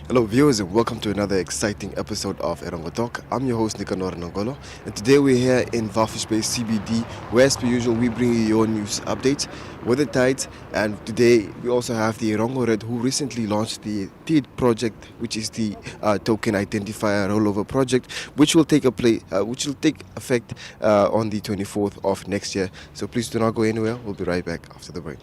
Hello viewers and welcome to another exciting episode of Erongo Talk. I'm your host Nicanor Nangolo, and today we're here in Walvis Bay CBD, where as per usual we bring you your news updates, weather tides, and today we also have the Erongo RED, who recently launched the third project, which is the Token Identifier Rollover project, which will take effect on the 24th of next year. So please do not go anywhere. We'll be right back after the break.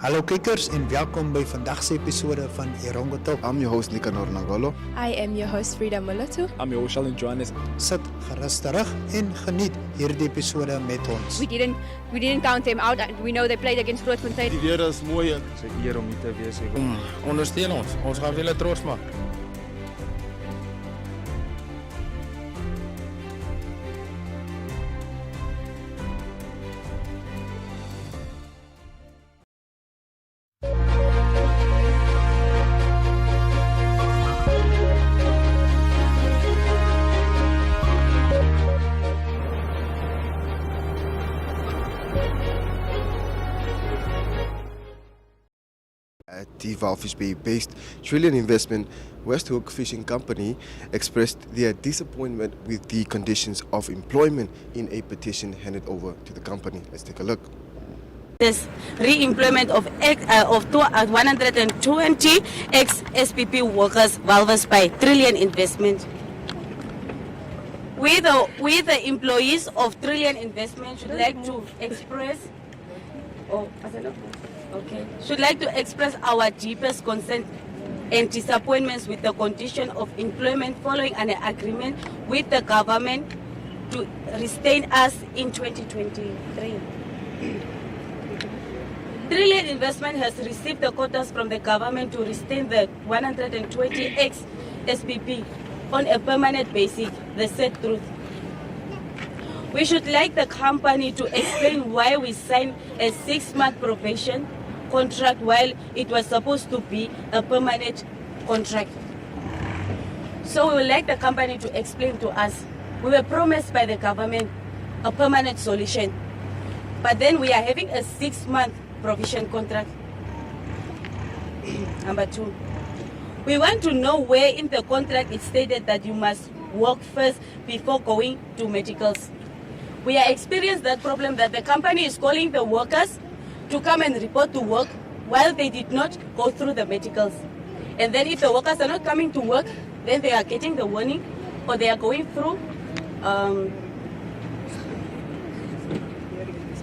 Hallo kijkers en welkom bij vandaag's episode van Erongo Talk. I'm your host Nicanor Nangolo. I am your host Frida Molatu. I'm your host Alan Johannes. Sit gerus terug en geniet hierdie episode met ons. We didn't count them out. We know they played against Grootfontein. Die weer is mooi. Dis 'n eer om hier te wees. Ondersteun ons. Ons gaan julle trots maak. At the Walvis Bay-based Trillion Investment, West Hook Fishing Company expressed their disappointment with the conditions of employment in a petition handed over to the company. Let's take a look. This re-employment of 120 ex-SPP workers, Walvis Bay, Trillion Investment. We the employees of Trillion Investment should like to express our deepest concern and disappointments with the condition of employment following an agreement with the government to retain us in 2023. Trillion Investment has received the quotas from the government to retain the 120 ex-SPP on a permanent basis, the said truth. We should like the company to explain why we signed a 6-month probation contract while it was supposed to be a permanent contract. So we would like the company to explain to us. We were promised by the government a permanent solution, but then we are having a 6-month provision contract. Number 2, we want to know where in the contract it stated that you must work first before going to medicals. We are experiencing that problem that the company is calling the workers to come and report to work while they did not go through the medicals. And then if the workers are not coming to work, then they are getting the warning or they are going through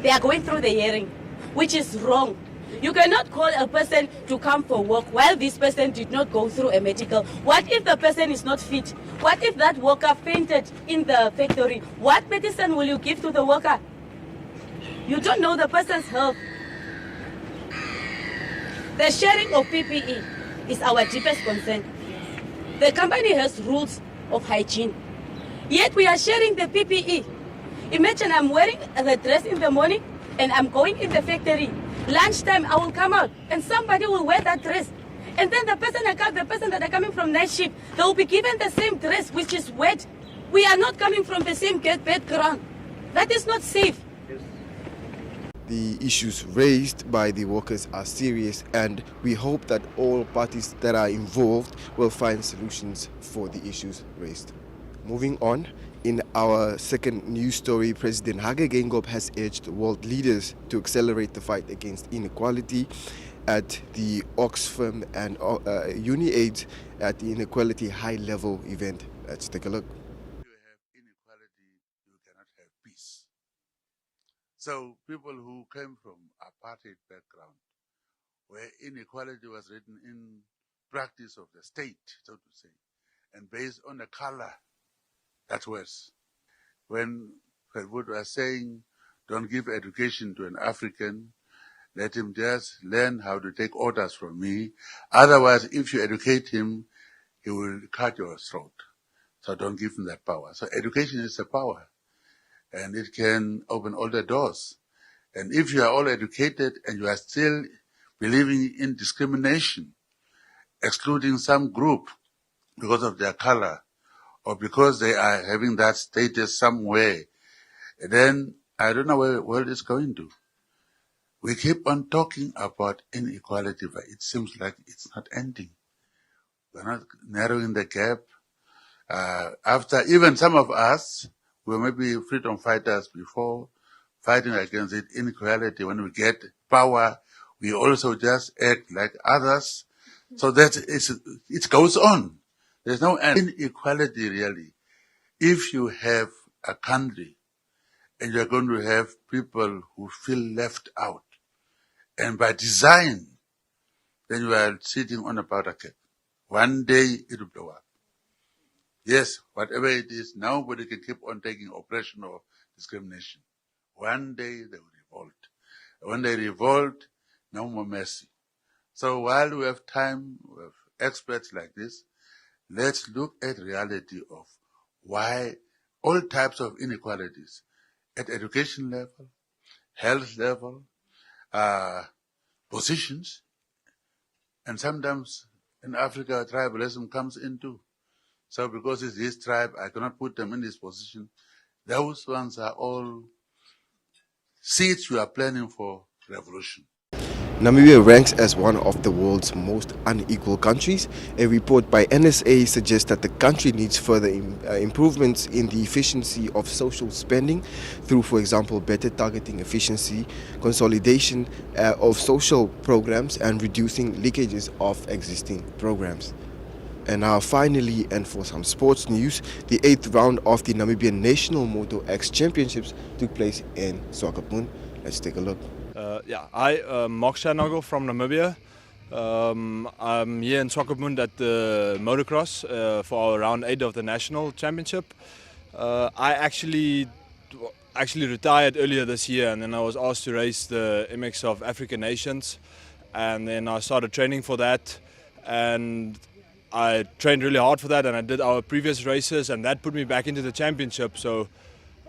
the hearing, which is wrong. You cannot call a person to come for work while this person did not go through a medical. What if the person is not fit? What if that worker fainted in the factory? What medicine will you give to the worker? You don't know the person's health. The sharing of PPE is our deepest concern. The company has rules of hygiene, yet we are sharing the PPE. Imagine I'm wearing the dress in the morning and I'm going in the factory. Lunchtime I will come out and somebody will wear that dress. And then the person that are coming from night shift, they will be given the same dress which is wet. We are not coming from the same background. That is not safe. The issues raised by the workers are serious, and we hope that all parties that are involved will find solutions for the issues raised. Moving on, in our second news story, President Hage Geingob has urged world leaders to accelerate the fight against inequality at the Oxfam and UniAid at the Inequality High Level event. Let's take a look. You have inequality, you cannot have peace. So people who came from apartheid background, where inequality was written in practice of the state, so to say, and based on the color, that's worse. When Wood was saying, don't give education to an African, let him just learn how to take orders from me. Otherwise, if you educate him, he will cut your throat. So don't give him that power. So education is a power, and it can open all the doors. And if you are all educated and you are still believing in discrimination, excluding some group because of their color or because they are having that status somewhere, then I don't know where the world is going to. We keep on talking about inequality, but it seems like it's not ending. We're not narrowing the gap. After even some of us were maybe freedom fighters before, fighting against it, inequality, when we get power, we also just act like others. So that it goes on. There's no inequality really. If you have a country and you're going to have people who feel left out, and by design, then you are sitting on a powder keg. One day it will blow up. Yes, whatever it is, nobody can keep on taking oppression or discrimination. One day they will revolt. When they revolt, no more mercy. So while we have time with experts like this, let's look at reality of why all types of inequalities at education level, health level, positions, and sometimes in Africa, tribalism comes in too. So because it's this tribe, I cannot put them in this position. Those ones are all seeds we are planning for revolution. Namibia ranks as one of the world's most unequal countries. A report by NSA suggests that the country needs further improvements in the efficiency of social spending through, for example, better targeting efficiency, consolidation of social programs, and reducing leakages of existing programs. And now finally, and for some sports news, the 8th round of the Namibian National Moto X Championships took place in Swakopmund. Let's take a look. Hi, Mark Shanago from Namibia. I'm here in Swakopmund at the motocross for our round 8 of the national championship. I actually retired earlier this year, and then I was asked to race the MX of African Nations, and then I started training for that, and I trained really hard for that, and I did our previous races, and that put me back into the championship. So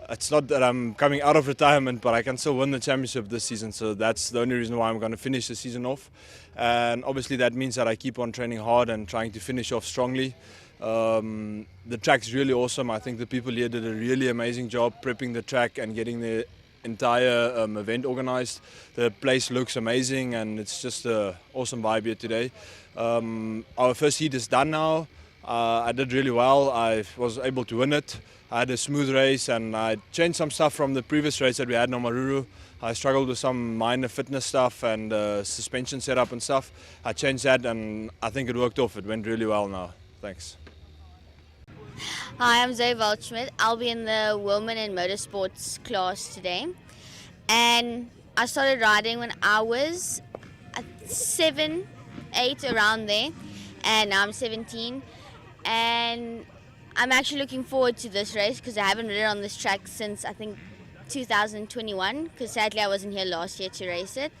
it's not that I'm coming out of retirement, but I can still win the championship this season. So that's the only reason why I'm going to finish the season off. And obviously that means that I keep on training hard and trying to finish off strongly. The track's really awesome. I think the people here did a really amazing job prepping the track and getting the entire event organized. The place looks amazing, and it's just an awesome vibe here today. Our first heat is done now. I did really well. I was able to win it. I had a smooth race, and I changed some stuff from the previous race that we had in Omaruru. I struggled with some minor fitness stuff and suspension setup and stuff. I changed that, and I think it worked off. It went really well now. Thanks. Hi, I'm Zoe Waldschmidt. I'll be in the Women in Motorsports class today. And I started riding when I was 7, 8, around there. And now I'm 17. And I'm actually looking forward to this race because I haven't ridden on this track since I think 2021, because sadly I wasn't here last year to race it.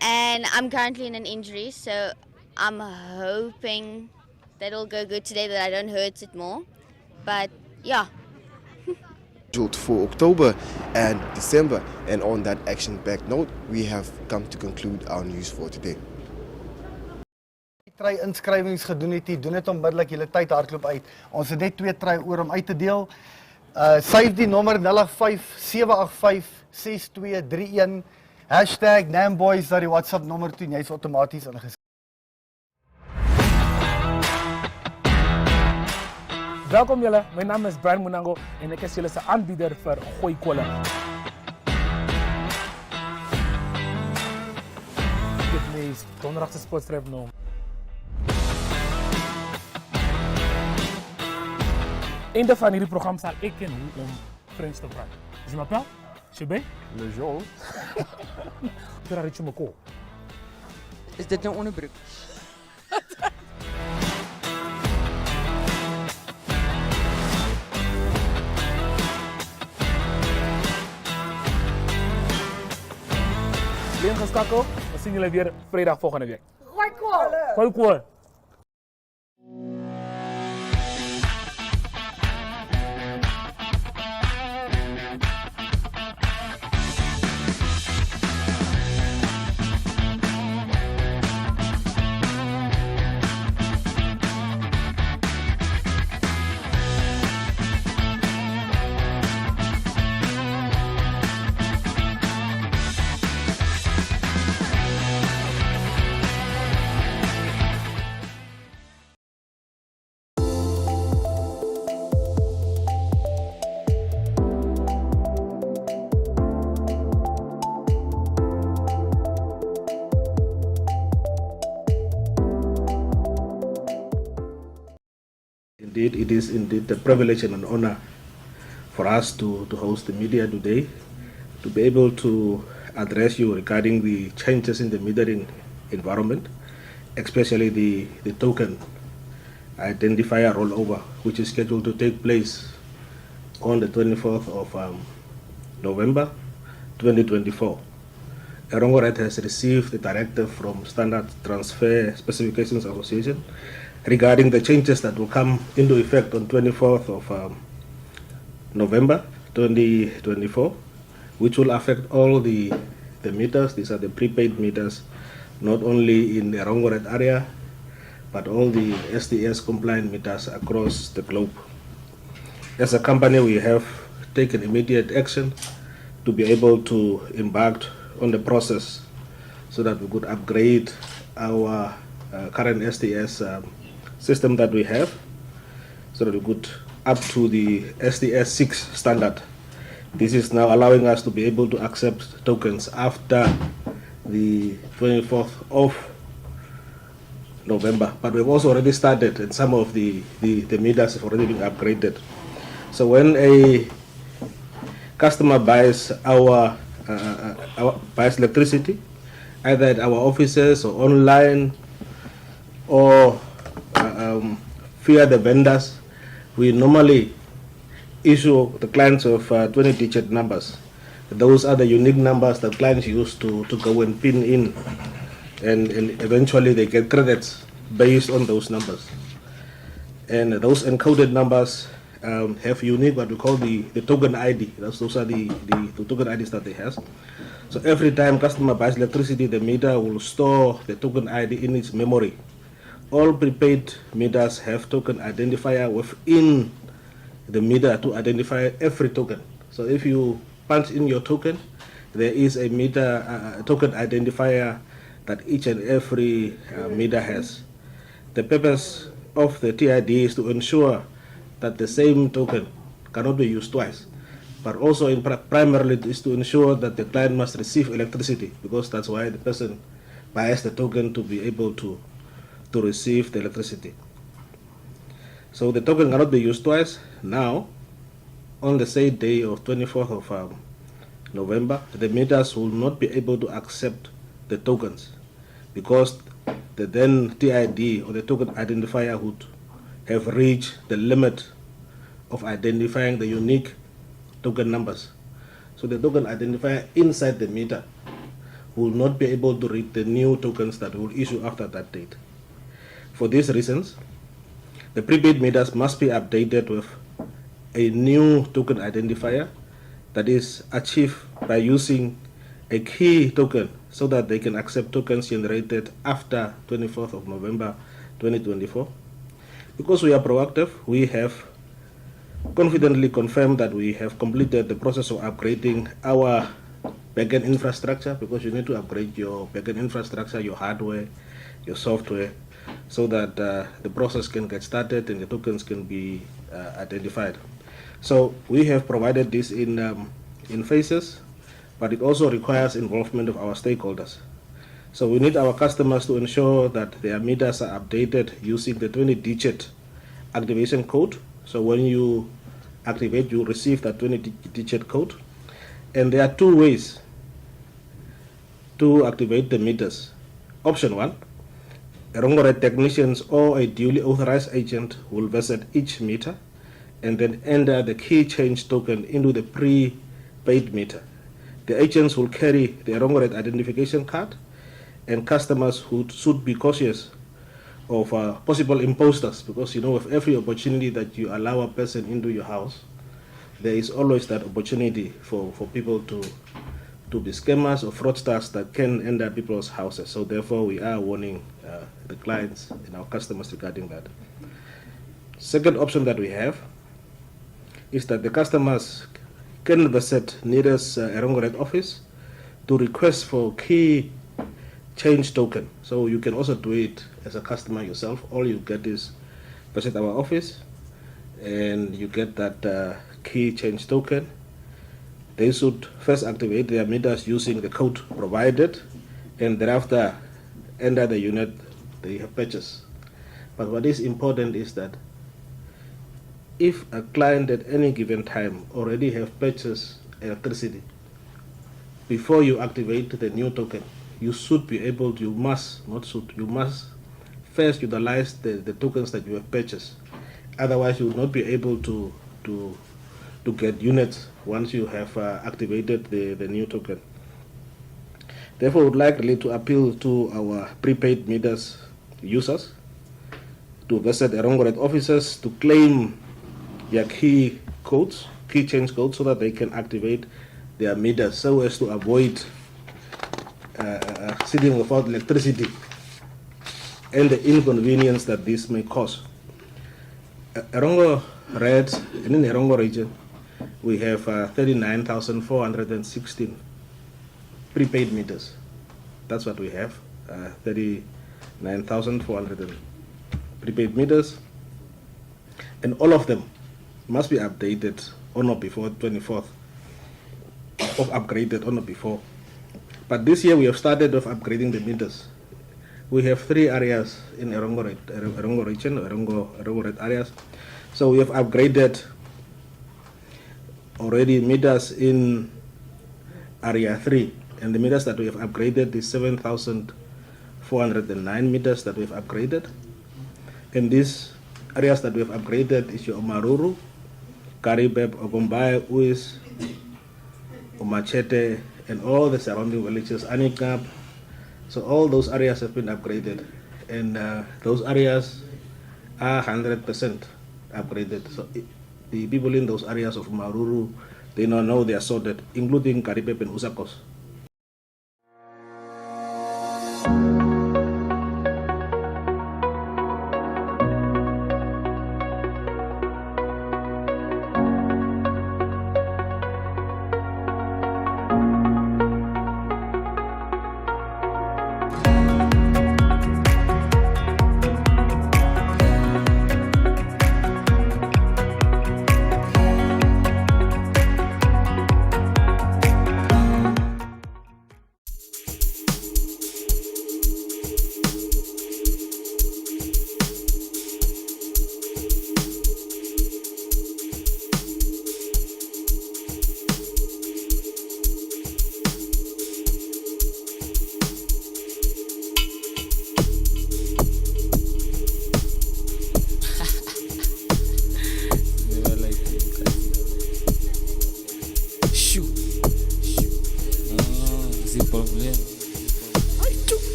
And I'm currently in an injury, so I'm hoping that it'll go good today, that I don't hurt it more. But yeah. Scheduled for October and December. And on that action-packed note, we have come to conclude our news for today. Try inskrywings gedoen het, doen dit onmiddellik, julle tyd hardloop uit. Ons het net 2 try oor om uit te deel. Save die nommer 087856231 #NamBoys dat die WhatsApp nommer toe, jy's outomaties ingeskryf. Welkom julle, my naam is Brian Munango en ek is julle se aanbieder vir Gooi Kolle. Dit is donderdag se sportstreep nou. Einde van hierdie program sal ek en hoe om Frans te praat. Is jy m'appel? Je bent? Le Jol. Waar rit je me ko? Is dit nou onderbroek? Blijf geschakeld. We zien jullie weer vrijdag volgende week. Gooi kool. Indeed, it is indeed a privilege and an honor for us to host the media today, to be able to address you regarding the changes in the metering environment, especially the token identifier rollover, which is scheduled to take place on the 24th of November 2024. Erongo RED has received a directive from Standard Transfer Specifications Association regarding the changes that will come into effect on 24th of November 2024, which will affect all the meters. These are the prepaid meters, not only in the Erongo RED area, but all the SDS compliant meters across the globe. As a company, we have taken immediate action to be able to embark on the process so that we could upgrade our current SDS system that we have, so that we could up to the SDS 6 standard. This is now allowing us to be able to accept tokens after the 24th of November. But we've also already started, and some of the meters have already been upgraded. So when a customer buys buys electricity, either at our offices or online or via the vendors, we normally issue the clients of 20-digit numbers. Those are the unique numbers that clients use to go and pin in, and eventually they get credits based on those numbers. And those encoded numbers have unique, what we call the token ID. Those are the token IDs that they have. So every time customer buys electricity, the meter will store the token ID in its memory. All prepaid meters have token identifier within the meter to identify every token. So if you punch in your token, there is a meter token identifier that each and every meter has. The purpose of the TID is to ensure that the same token cannot be used twice, but also primarily is to ensure that the client must receive electricity, because that's why the person buys the token, to be able to receive the electricity. So the token cannot be used twice. Now, on the same day of 24th of November, the meters will not be able to accept the tokens, because the then TID or the token identifier would have reached the limit of identifying the unique token numbers. So the token identifier inside the meter will not be able to read the new tokens that we will issue after that date. For these reasons, the prepaid meters must be updated with a new token identifier that is achieved by using a key token, so that they can accept tokens generated after 24th of November 2024. Because we are proactive, we have confidently confirmed that we have completed the process of upgrading our backend infrastructure, because you need to upgrade your backend infrastructure, your hardware, your software, so that the process can get started and the tokens can be identified. So we have provided this in phases, but it also requires involvement of our stakeholders. So we need our customers to ensure that their meters are updated using the 20-digit activation code. So when you activate, you receive that 20-digit code, And there are two ways to activate the meters. Option 1, Erongo RED technicians or a duly authorized agent will visit each meter and then enter the key change token into the prepaid meter. The agents will carry the Erongo RED identification card, and customers who should be cautious of possible imposters, because with every opportunity that you allow a person into your house, there is always that opportunity for people to be scammers or fraudsters that can enter people's houses. So therefore we are warning the clients and our customers regarding that. Second option that we have is that the customers can visit nearest Erongo RED office to request for key change token. So you can also do it as a customer yourself. All you get is visit our office and you get that key change token. They should first activate their meters using the code provided and thereafter enter the unit they have purchased. But what is important is that if a client at any given time already have purchased electricity, before you activate the new token, you should be able to, you must first utilize the tokens that you have purchased. Otherwise you will not be able to get units once you have activated the new token. Therefore, I would like really to appeal to our prepaid meters users to visit Erongo RED offices to claim their key change codes, so that they can activate their meters, so as to avoid sitting without electricity and the inconvenience that this may cause. Erongo RED, and in the Erongo region, we have 39,416 prepaid meters. That's what we have, 39,400 prepaid meters, and all of them must be updated on or before 24th, or upgraded on or before. But this year we have started off upgrading the meters. We have 3 areas in Erongo region, Erongo RED areas. So we have upgraded already meters in area 3, and the meters that we have upgraded is 7,409 meters that we have upgraded. And these areas that we have upgraded is your Maruru, Hanabeb, Ogombai, Uis, Machete, and all the surrounding villages, Anikap. So all those areas have been upgraded, and those areas are 100% upgraded. So the people in those areas of Maruru, they now know they are sorted, including Hanabeb and Usakos.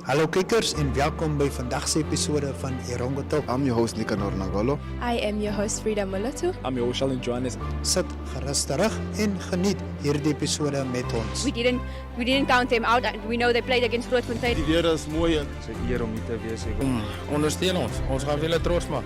Hallo kijkers en welkom by vandag se episode van Erongo Talk. I'm your host Nicanor Nangolo. I am your host Frida Mulatu. I'm your host Alan Johannes. Sit gerus terug en geniet hierdie episode met ons. We didn't count them out. We know they played against Grootfontein. Die weer is mooi. Dis 'n eer om hier te wees. Ondersteun ons. Ons gaan julle trots maak.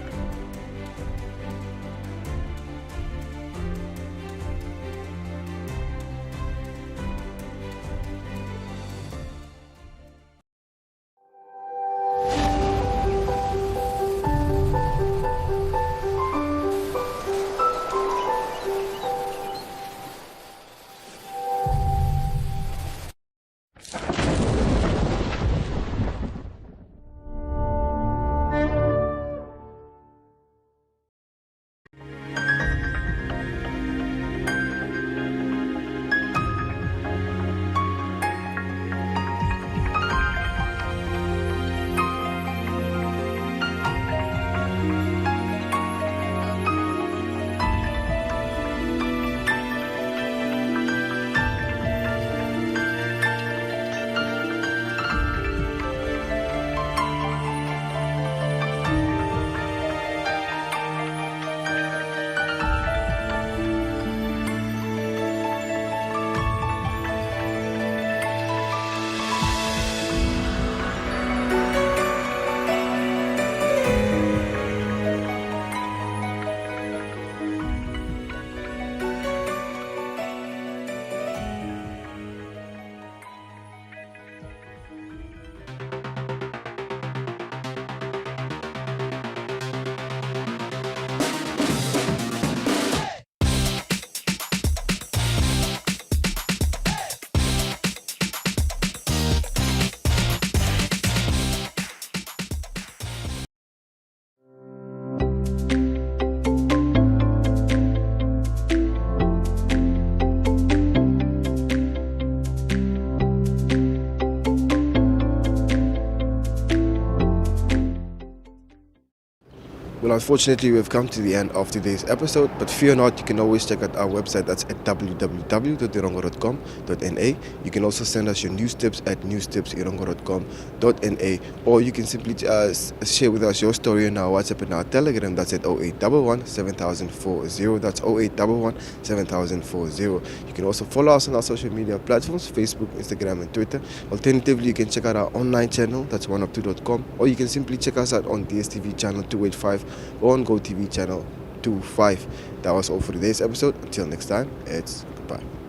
Well, unfortunately, we've come to the end of today's episode, but fear not, you can always check out our website. That's at www.erongo.com.na. You can also send us your news tips at newstipserongo.com.na, or you can simply share with us your story on our WhatsApp and our Telegram. That's at 0811 7040. That's 0811 7040. You can also follow us on our social media platforms, Facebook, Instagram, and Twitter. Alternatively, you can check out our online channel, that's oneop2.com, or you can simply check us out on DSTV channel 285 or on GoTV channel 25. That was all for today's episode. Until next time, it's goodbye.